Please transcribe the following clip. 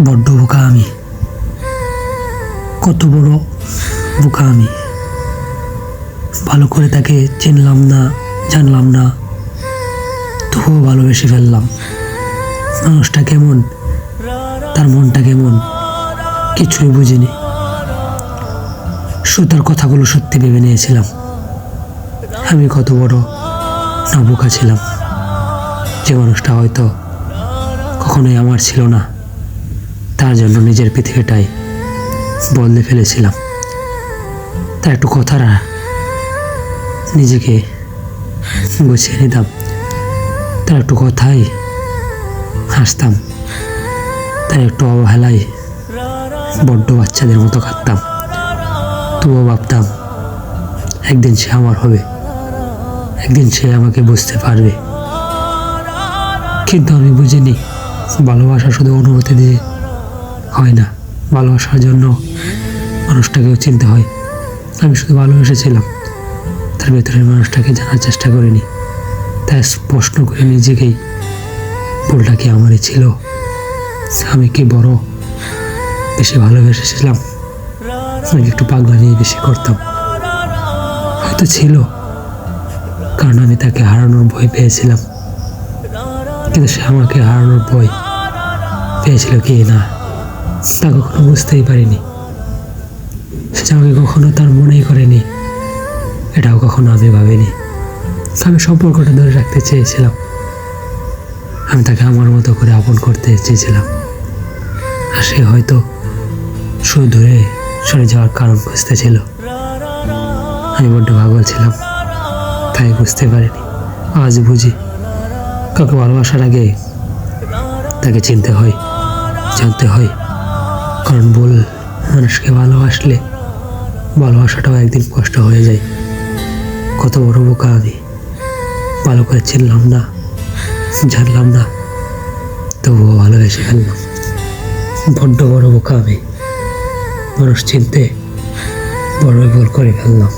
বড্ড বোকা আমি, কত বড় বোকা আমি। ভালো করে তাকে চিনলাম না, জানলাম না, তবুও ভালোবেসে ফেললাম। মানুষটা কেমন, তার মনটা কেমন, কিছুই বুঝিনি। শুধু তার কথাগুলো সত্যি ভেবে নিয়েছিলাম। আমি কত বড় না বোকা ছিলাম। যে মানুষটা হয়তো কখনোই আমার ছিল না, তার জন্য নিজের পৃথিবীটাই বদলে ফেলেছিলাম। তার একটু কথারা নিজেকে গুছিয়ে নিতাম, তার একটু কথাই হাসতাম, তার একটু অবহেলায় বড্ড বাচ্চাদের মতো কাঁদতাম। তবুও ভাবতাম একদিন সে আমার হবে, একদিন সে আমাকে বুঝতে পারবে। কিন্তু আমি বুঝিনি ভালোবাসা শুধু অনুভূতি দিয়ে হয় না, ভালোবাসার জন্য মানুষটাকেও চিনতে হয়। আমি শুধু ভালোবেসেছিলাম, তার ভেতরের মানুষটাকে জানার চেষ্টা করিনি। তাই প্রশ্ন করে নিজেকেই, ভুলটা কি আমারই ছিল? আমি কি বড় বেশি ভালোবেসেছিলাম? আমি একটু পাগলা নিয়ে বেশি করতাম? হয়তো ছিল, কারণ আমি তাকে হারানোর ভয় পেয়েছিলাম। কিন্তু সে আমাকে হারানোর ভয় পেয়েছিল কি না, তা কখনো বুঝতেই পারিনি। সে আমাকে কখনো তার মনেই করেনি, এটাও কখনো আমি ভাবিনি। আমি সম্পর্কটা ধরে রাখতে চেয়েছিলাম, আমি তাকে আমার মতো করে আপন করতে চেয়েছিলাম। আর সে হয়তো শুধু ধরে সরে যাওয়ার কারণ খুঁজতেছিল। আমি বড্ড পাগল ছিলাম, তাই বুঝতে পারিনি। আজ বুঝি, কাউকে ভালোবাসার আগে তাকে চিনতে হয়, জানতে হয়। কারণ ভুল মানুষকে ভালোবাসলে ভালোবাসাটাও একদিন কষ্ট হয়ে যায়। কত বড় বোকা আমি, ভালো করে চিনলাম না, জানলাম না, তবুও ভালোবেসে ফেললাম। বড্ড বড় বোকা আমি, মানুষ চিনতে বড় ভুল করে ফেললাম।